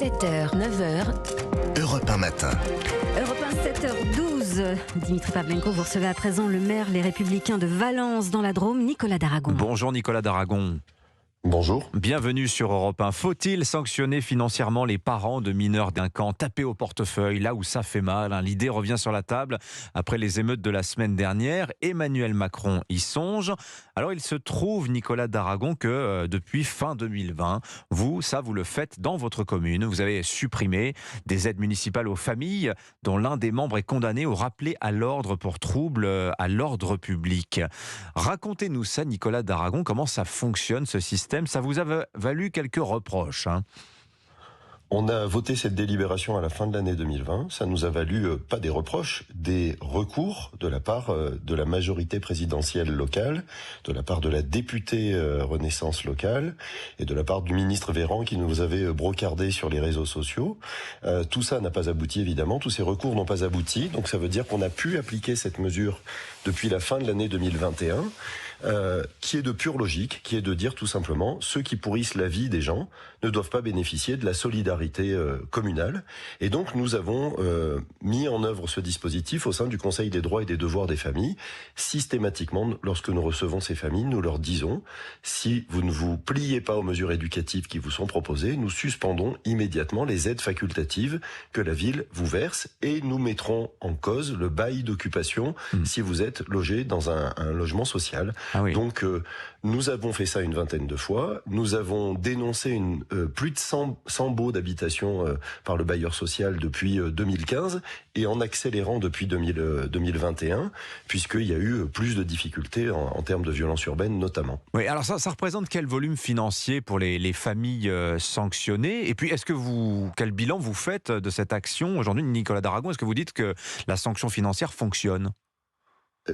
7h, 9h. Europe 1 matin. Europe 1, 7h12. Dimitri Pavlenko, vous recevez à présent le maire Les Républicains de Valence dans la Drôme, Nicolas Daragon. Bonjour Nicolas Daragon. Bonjour. Bienvenue sur Europe 1. Faut-il sanctionner financièrement les parents de mineurs délinquants tapés au portefeuille, là où ça fait mal, hein? L'idée revient sur la table après les émeutes de la semaine dernière. Emmanuel Macron y songe. Alors il se trouve, Nicolas Daragon, que depuis fin 2020, vous le faites dans votre commune. Vous avez supprimé des aides municipales aux familles dont l'un des membres est condamné au rappel à l'ordre pour trouble à l'ordre public. Racontez-nous ça, Nicolas Daragon, comment ça fonctionne ce système? Ça vous a valu quelques reproches, hein. On a voté cette délibération à la fin de l'année 2020. Ça nous a valu pas des reproches, des recours de la part de la majorité présidentielle locale, de la part de la députée Renaissance locale et de la part du ministre Véran qui nous avait brocardé sur les réseaux sociaux. Tout ça n'a pas abouti, évidemment. Tous ces recours n'ont pas abouti. Donc ça veut dire qu'on a pu appliquer cette mesure depuis la fin de l'année 2021, qui est de pure logique, qui est de dire tout simplement ceux qui pourrissent la vie des gens ne doivent pas bénéficier de la solidarité communale. Et donc nous avons mis en œuvre ce dispositif au sein du Conseil des droits et des devoirs des familles. Systématiquement, lorsque nous recevons ces familles, nous leur disons si vous ne vous pliez pas aux mesures éducatives qui vous sont proposées, nous suspendons immédiatement les aides facultatives que la ville vous verse et nous mettrons en cause le bail d'occupation si vous êtes logé dans un logement social. Ah oui. Donc nous avons fait ça une vingtaine de fois. Nous avons dénoncé plus de 100 baux d'habitation par le bailleur social depuis 2015 et en accélérant depuis 2021, puisqu'il y a eu plus de difficultés en termes de violence urbaine notamment. Oui, alors ça représente quel volume financier pour les familles sanctionnées? Et puis quel bilan vous faites de cette action aujourd'hui, Nicolas Daragon? Est-ce que vous dites que la sanction financière fonctionne?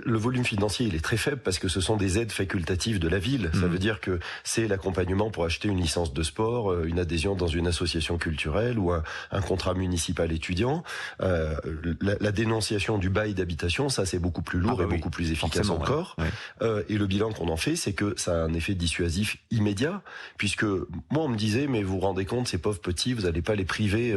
Le volume financier, il est très faible parce que ce sont des aides facultatives de la ville. Ça veut dire que c'est l'accompagnement pour acheter une licence de sport, une adhésion dans une association culturelle ou un contrat municipal étudiant. La dénonciation du bail d'habitation, ça c'est beaucoup plus lourd et beaucoup plus efficace encore. Ouais. Et le bilan qu'on en fait, c'est que ça a un effet dissuasif immédiat, puisque moi on me disait, mais vous vous rendez compte, ces pauvres petits, vous n'allez pas les priver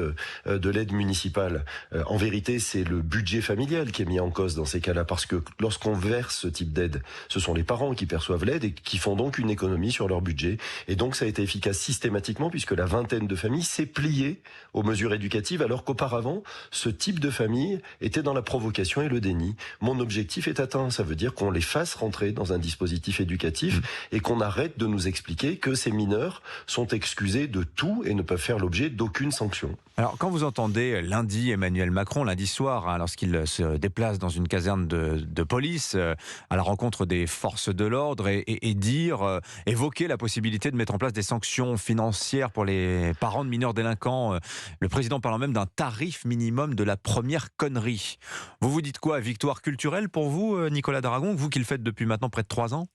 de l'aide municipale. En vérité, c'est le budget familial qui est mis en cause dans ces cas-là, parce que lorsqu'on verse ce type d'aide, ce sont les parents qui perçoivent l'aide et qui font donc une économie sur leur budget. Et donc ça a été efficace systématiquement puisque la vingtaine de familles s'est pliée aux mesures éducatives alors qu'auparavant, ce type de famille était dans la provocation et le déni. Mon objectif est atteint, ça veut dire qu'on les fasse rentrer dans un dispositif éducatif et qu'on arrête de nous expliquer que ces mineurs sont excusés de tout et ne peuvent faire l'objet d'aucune sanction. Alors quand vous entendez lundi Emmanuel Macron, lundi soir, hein, lorsqu'il se déplace dans une caserne de police à la rencontre des forces de l'ordre et évoquer la possibilité de mettre en place des sanctions financières pour les parents de mineurs délinquants, le président parlant même d'un tarif minimum de la première connerie. Vous vous dites quoi? Victoire culturelle pour vous, Nicolas Daragon, vous qui le faites depuis maintenant près de 3 ans?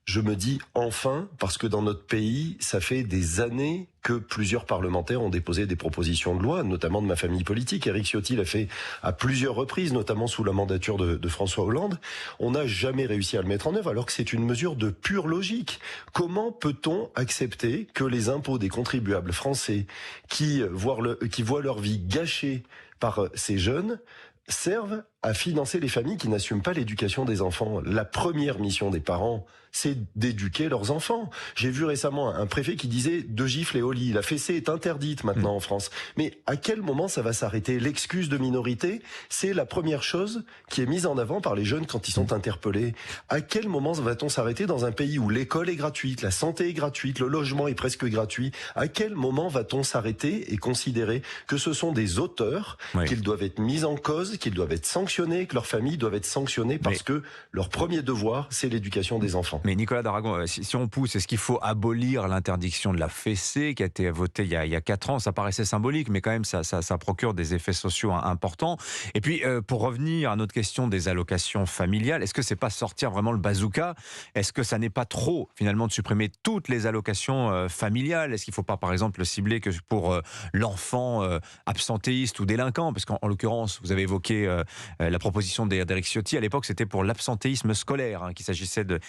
Je me dis enfin, parce que dans notre pays, ça fait des années que plusieurs parlementaires ont déposé des propositions de loi, notamment de ma famille politique. Éric Ciotti l'a fait à plusieurs reprises, notamment sous la mandature de François Hollande. On n'a jamais réussi à le mettre en œuvre, alors que c'est une mesure de pure logique. Comment peut-on accepter que les impôts des contribuables français qui voient leur vie gâchée par ces jeunes servent à financer les familles qui n'assument pas l'éducation des enfants? La première mission des parents, c'est d'éduquer leurs enfants. J'ai vu récemment un préfet qui disait 2 gifles et au lit. La fessée est interdite maintenant en France. Mais à quel moment ça va s'arrêter? L'excuse de minorité, c'est la première chose qui est mise en avant par les jeunes quand ils sont interpellés. À quel moment va-t-on s'arrêter dans un pays où l'école est gratuite, la santé est gratuite, le logement est presque gratuit? À quel moment va-t-on s'arrêter et considérer que ce sont des auteurs, qu'ils doivent être mis en cause, qu'ils doivent être sanctionnés, que leurs familles doivent être sanctionnées parce que leur premier devoir, c'est l'éducation des enfants? Mais Nicolas Daragon, si on pousse, est-ce qu'il faut abolir l'interdiction de la fessée qui a été votée il y a 4 ans? Ça paraissait symbolique, mais quand même ça procure des effets sociaux importants. Et puis, pour revenir à notre question des allocations familiales, est-ce que c'est pas sortir vraiment le bazooka? Est-ce que ça n'est pas trop, finalement, de supprimer toutes les allocations familiales? Est-ce qu'il ne faut pas, par exemple, le cibler que pour l'enfant absentéiste ou délinquant? Parce qu'en l'occurrence, vous avez évoqué La proposition d'Éric Ciotti à l'époque, c'était pour l'absentéisme scolaire qu'il s'agissait de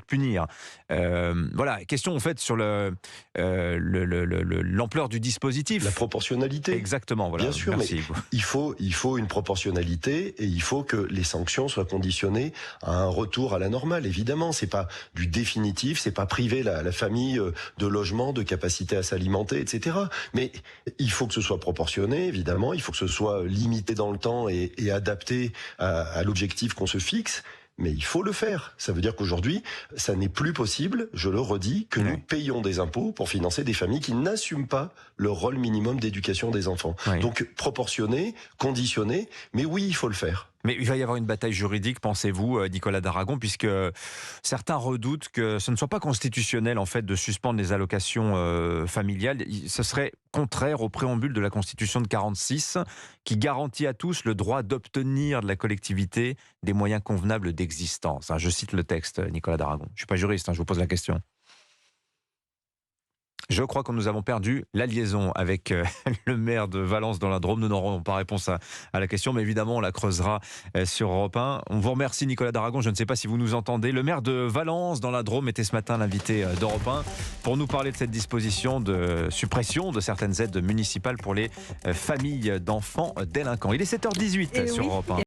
punir. Voilà, question en fait sur l'ampleur du dispositif. La proportionnalité. Exactement, voilà. Bien sûr, merci. mais il faut une proportionnalité et il faut que les sanctions soient conditionnées à un retour à la normale. Évidemment, c'est pas du définitif, c'est pas priver la famille de logement, de capacité à s'alimenter, etc. Mais il faut que ce soit proportionné, évidemment. Il faut que ce soit limité dans le temps et adapté à l'objectif qu'on se fixe. Mais il faut le faire. Ça veut dire qu'aujourd'hui, ça n'est plus possible, je le redis, que nous payons des impôts pour financer des familles qui n'assument pas le rôle minimum d'éducation des enfants. Oui. Donc proportionné, conditionné, mais oui, il faut le faire. Mais il va y avoir une bataille juridique, pensez-vous, Nicolas Daragon, puisque certains redoutent que ce ne soit pas constitutionnel en fait de suspendre les allocations familiales. Ce serait contraire au préambule de la Constitution de 46 qui garantit à tous le droit d'obtenir de la collectivité des moyens convenables d'existence. Je cite le texte, Nicolas Daragon. Je ne suis pas juriste, je vous pose la question. Je crois que nous avons perdu la liaison avec le maire de Valence dans la Drôme. Nous n'aurons pas réponse à la question, mais évidemment, on la creusera sur Europe 1. On vous remercie, Nicolas Daragon. Je ne sais pas si vous nous entendez. Le maire de Valence dans la Drôme était ce matin l'invité d'Europe 1 pour nous parler de cette disposition de suppression de certaines aides municipales pour les familles d'enfants délinquants. Il est 7h18 sur Europe 1.